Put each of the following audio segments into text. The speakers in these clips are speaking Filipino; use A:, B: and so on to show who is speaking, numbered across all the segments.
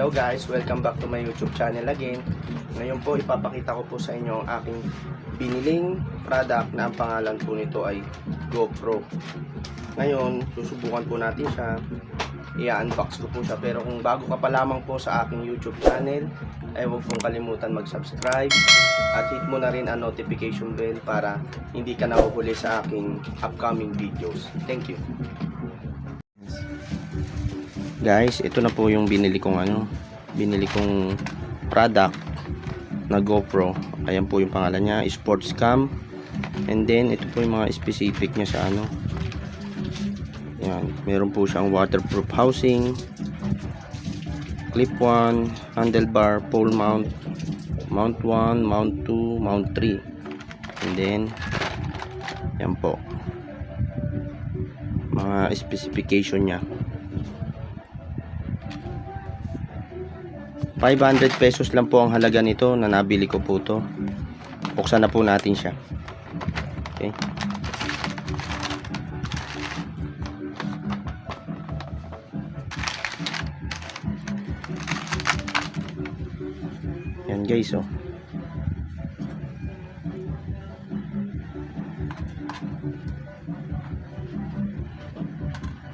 A: Hello guys, welcome back to my YouTube channel again. Ngayon po ipapakita ko po sa inyo ang aking biniling product na ang pangalan po nito ay GoPro. Ngayon, susubukan po natin siya. I-unbox ko po siya. Pero kung bago ka pa lamang po sa aking YouTube channel, ay huwag pong kalimutan mag-subscribe at hit mo na rin ang notification bell para hindi ka nahuhuli sa aking upcoming videos. Thank you. Guys, ito na po yung binili kong product na GoPro. Ayan po yung pangalan niya, Sports Cam. And then ito po yung mga specific niya sa ano. Yan, meron po siyang waterproof housing, clip 1, handlebar, pole mount, mount 1, mount 2, mount 3. And then yan po mga specification niya. 500 pesos lang po ang halaga nito na nabili ko po to. Buksan na po natin siya. Okay. Yan guys, oh.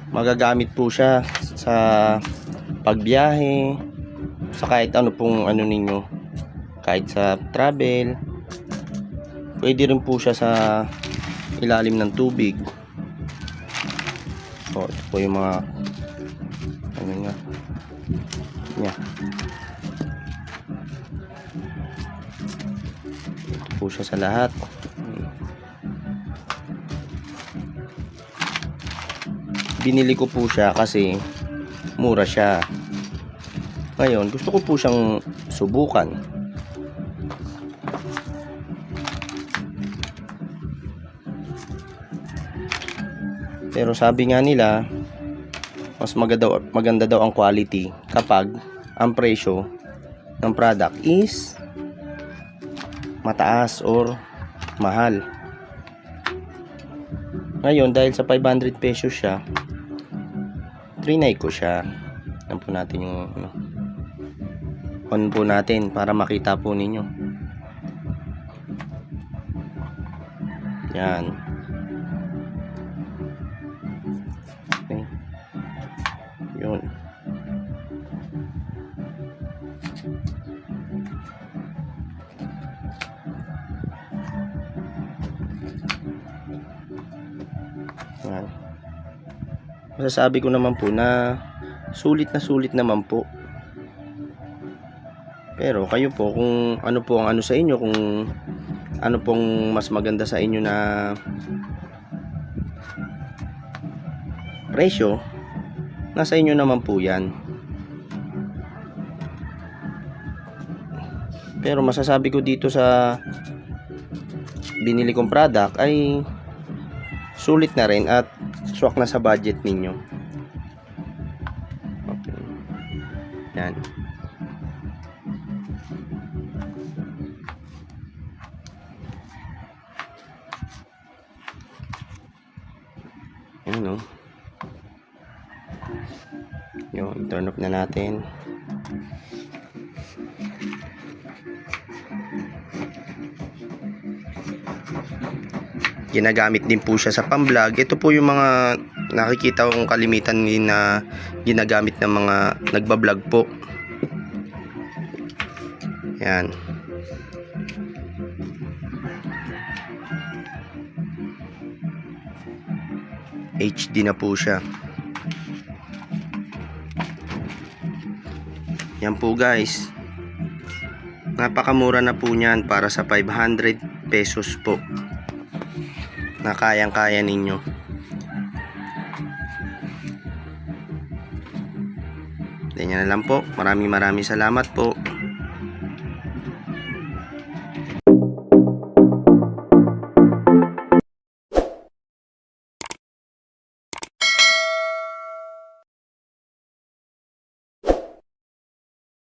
A: Magagamit po siya sa pagbiyahe, sa kahit ano pong ano ninyo, kahit sa travel. Pwede rin po siya sa ilalim ng tubig. So ito po yung mga ano nga yeah. Ito po siya sa lahat. Binili ko po siya kasi mura siya. Ngayon, gusto ko po siyang subukan. Pero sabi nga nila, mas maganda daw ang quality kapag ang presyo ng product is mataas or mahal. Ngayon, dahil sa 500 pesos siya, trinay ko siya. Yan po natin yung ano, on po natin para makita po ninyo. Yan. Okay. Yun. Yan. Masasabi ko naman po na sulit naman po. Pero kayo po, kung ano po ang ano sa inyo, kung ano pong mas maganda sa inyo na presyo, nasa inyo naman po yan. Pero masasabi ko dito sa binili kong product ay sulit na rin at swak na sa budget ninyo. Okay. Yan. Ayan, no? Yun, turn off na natin. Ginagamit din po siya sa pamblog. Ito po yung mga nakikita kong kalimitan na ginagamit ng mga nagbablog po. Yan. HD na po siya. Yan po guys. Napakamura na po niyan para sa 500 pesos po. Na kayang-kaya ninyo. Ganyan na lang po. Maraming salamat po.